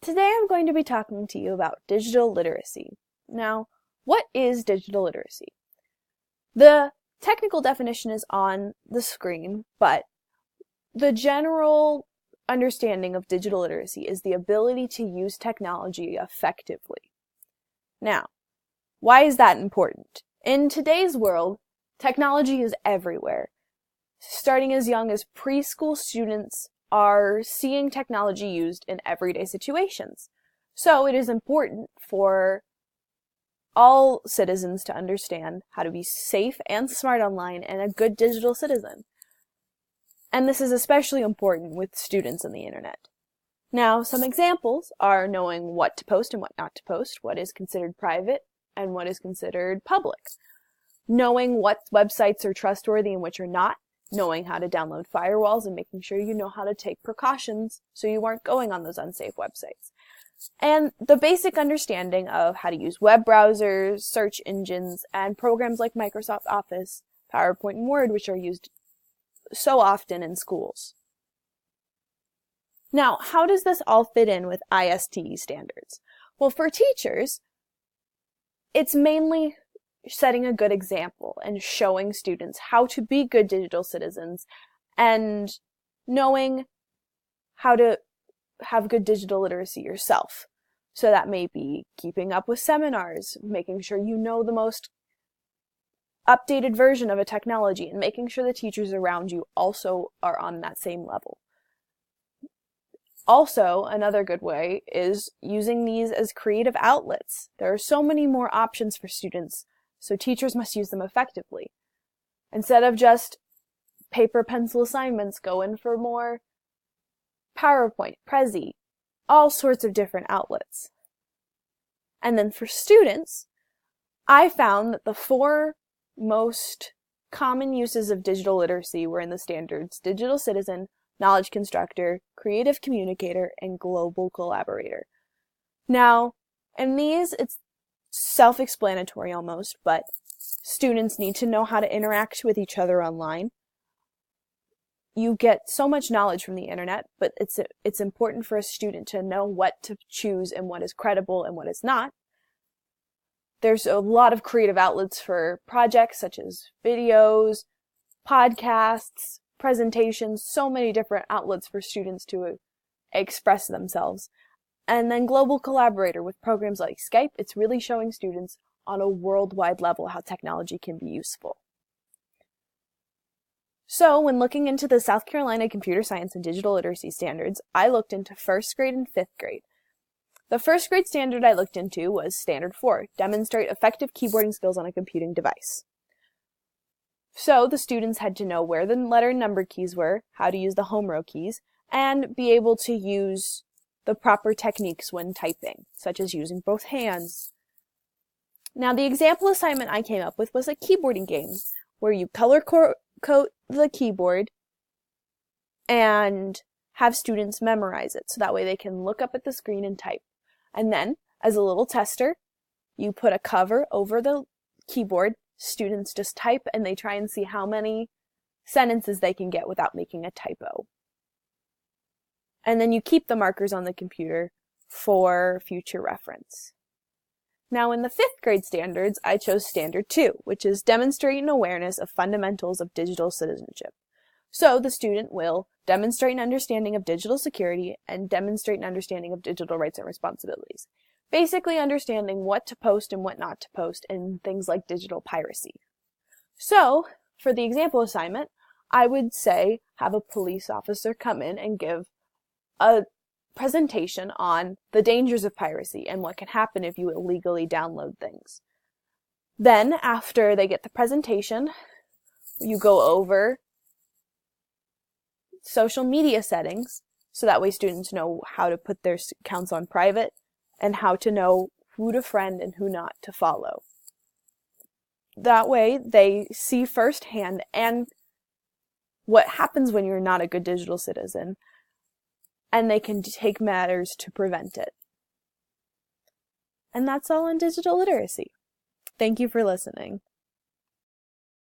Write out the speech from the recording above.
Today I'm going to be talking to you about digital literacy. Now, what is digital literacy? The technical definition is on the screen, but the general understanding of digital literacy is the ability to use technology effectively. Now, why is that important? In today's world, technology is everywhere. Starting as young as preschool, students are seeing technology used in everyday situations. So it is important for all citizens to understand how to be safe and smart online and a good digital citizen. And this is especially important with students on the internet. Now, some examples are knowing what to post and what not to post, what is considered private and what is considered public, knowing what websites are trustworthy and which are not, knowing how to download firewalls and making sure you know how to take precautions so you aren't going on those unsafe websites. And the basic understanding of how to use web browsers, search engines, and programs like Microsoft Office, PowerPoint, and Word, which are used so often in schools. Now, how does this all fit in with ISTE standards? Well, for teachers, it's mainly setting a good example and showing students how to be good digital citizens and knowing how to have good digital literacy yourself. So that may be keeping up with seminars, making sure you know the most updated version of a technology, and making sure the teachers around you also are on that same level. Also, another good way is using these as creative outlets. There are so many more options for students, so teachers must use them effectively. Instead of just paper pencil assignments, go in for more PowerPoint, Prezi, all sorts of different outlets. And then for students, I found that the 4 most common uses of digital literacy were in the standards: digital citizen, knowledge constructor, creative communicator, and global collaborator. Now, in these, it's self-explanatory almost, but students need to know how to interact with each other online. You get so much knowledge from the internet, but it's important for a student to know what to choose and what is credible and what is not. There's a lot of creative outlets for projects such as videos, podcasts, presentations, so many different outlets for students to express themselves. And then global collaborator with programs like Skype, it's really showing students on a worldwide level how technology can be useful. So when looking into the South Carolina Computer Science and Digital Literacy Standards, I looked into 1st grade and 5th grade. The 1st grade standard I looked into was Standard 4, demonstrate effective keyboarding skills on a computing device. So the students had to know where the letter and number keys were, how to use the home row keys, and be able to use the proper techniques when typing, such as using both hands. Now, the example assignment I came up with was a keyboarding game, where you color code the keyboard and have students memorize it, so that way they can look up at the screen and type. And then, as a little tester, you put a cover over the keyboard, students just type, and they try and see how many sentences they can get without making a typo. And then you keep the markers on the computer for future reference. Now in the 5th grade standards, I chose Standard 2, which is demonstrate an awareness of fundamentals of digital citizenship. So the student will demonstrate an understanding of digital security and demonstrate an understanding of digital rights and responsibilities. Basically understanding what to post and what not to post, and things like digital piracy. So, for the example assignment, I would say have a police officer come in and give a presentation on the dangers of piracy and what can happen if you illegally download things. Then, after they get the presentation, you go over social media settings, so that way students know how to put their accounts on private and how to know who to friend and who not to follow. That way they see firsthand and what happens when you're not a good digital citizen, and they can take matters to prevent it. And that's all on digital literacy. Thank you for listening.